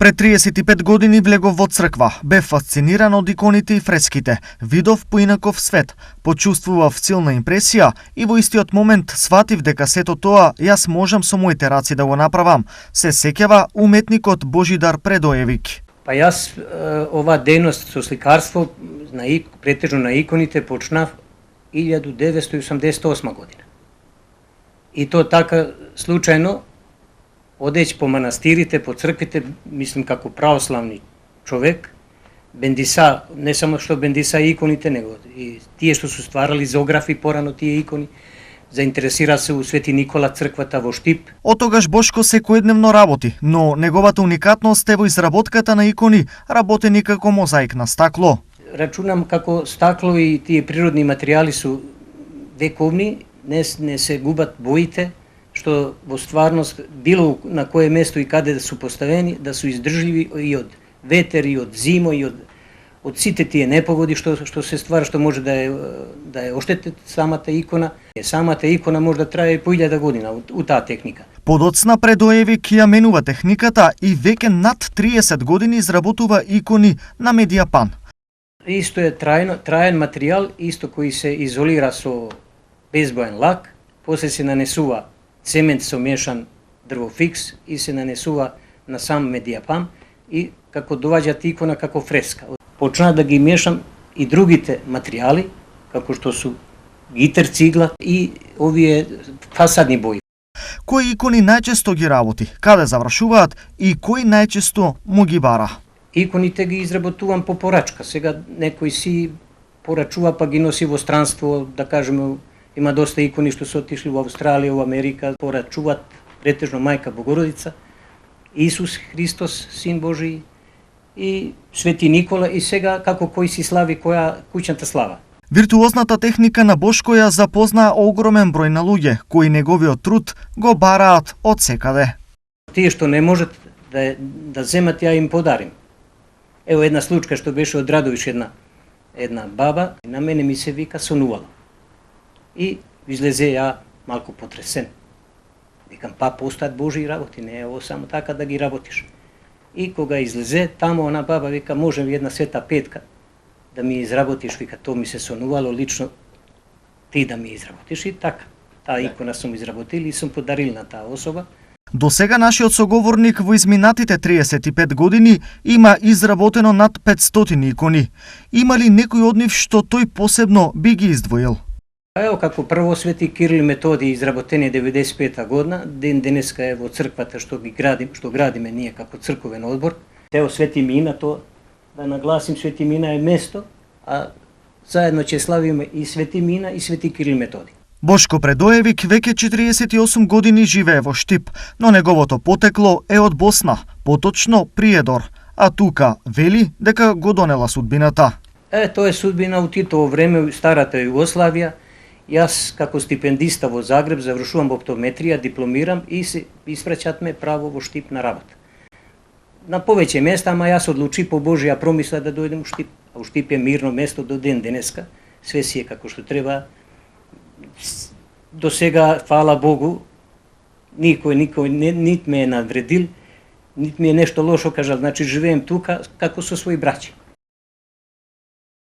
Пред 35 години влегов во црква, бев фасциниран од иконите и фреските, видов поинаков свет, почувствував силна импресија и во истиот момент сватив дека сето тоа јас можам со моите раци да го направам, се сеќава уметникот Божидар Предоевик. Па јас ова дејност со сликарство, претежно на иконите, почнав 1988 година. И то така случајно, одејќи по манастирите, по црквите, мислим како православни човек, бендиса, не само што бендиса иконите, него и тие што су стварали зографи порано тие икони, заинтересира се у Свети Никола црквата во Штип. Отогаш Бошко секојдневно работи, но неговата уникатност е во изработката на икони, работени како мозаик на стакло. Рачунам како стакло и тие природни материјали су вековни, не се губат боите, што во стварност било на кое место и каде да су поставени, да су издржливи и од ветер, и од зимо, и од сите тие непогоди што се ствара, што може да ја оштети самата икона. Самата икона може да трае по 1000 година у таа техника. Подоцна Предоевик ја менува техниката и веќе над 30 години изработува икони на медијапан. Исто е траен материјал, исто кој се изолира со безбоен лак, после се нанесува цемент со мешан дрвофикс и се нанесува на сам медијапан и како доаѓа икона како фреска. Почнав да ги мешам и другите материјали, како што су гитер цигла и овие фасадни бои. Кои икони најчесто ги работи, каде завршуваат и кој најчесто му ги бара? Иконите ги изработувам по порачка. Сега некој си порачува па ги носи во странство, да кажеме, има доста икони што се отишли во Австралија, во Америка, порачуваат претежно Мајка Богородица, Исус Христос, Син Божи и Свети Никола и сега како кој си слави која куќната слава. Виртуозната техника на Бошко ја запознаа огромен број на луѓе, кои неговиот труд го бараат од секаде. Тие што не можат да земат, ја им подарим. Ево една случка што беше од Радовиш, една баба, на мене ми се вика сонувала. И излезе ја малку потресен. Викам, па постојат Божи работи, не е ово само така да ги работиш. И кога излезе, тамо она баба вика, може една света петка да ми изработиш, вика, то ми се сонувало лично, ти да ми изработиш и така. Таа икона сум изработил и сум подарил на таа особа. До сега нашиот соговорник во изминатите 35 години има изработено над 500 икони. Има ли некој од нив што тој посебно би ги издвоил? Ево како прво Свети Кирил и Методи изработени 95 година, ден денеска е во црквата што градиме ние како црковен одбор. Ево Свети Мина, то да нагласим, Свети Мина е место, а заедно ќе славиме и Свети Мина и Свети Кирил и Методи. Бошко Предоевик веќе 48 години живее во Штип, но неговото потекло е од Босна, поточно Приедор, а тука вели дека го донела судбината. Тоа е судбина у Титово време, старата Југославија. Јас како стипендиста во Загреб завршувам оптометрија, дипломирам и се испраќат ме право во Штип на работа. На повеќе места, ама јас одлучи по Божја промисла да дојдем у Штип. А у Штип е мирно место до ден денеска, све си е како што треба. До сега, фала Богу, никој нит ме е навредил, нит ми е нешто лошо кажал, значи живеем тука како со своји браќи.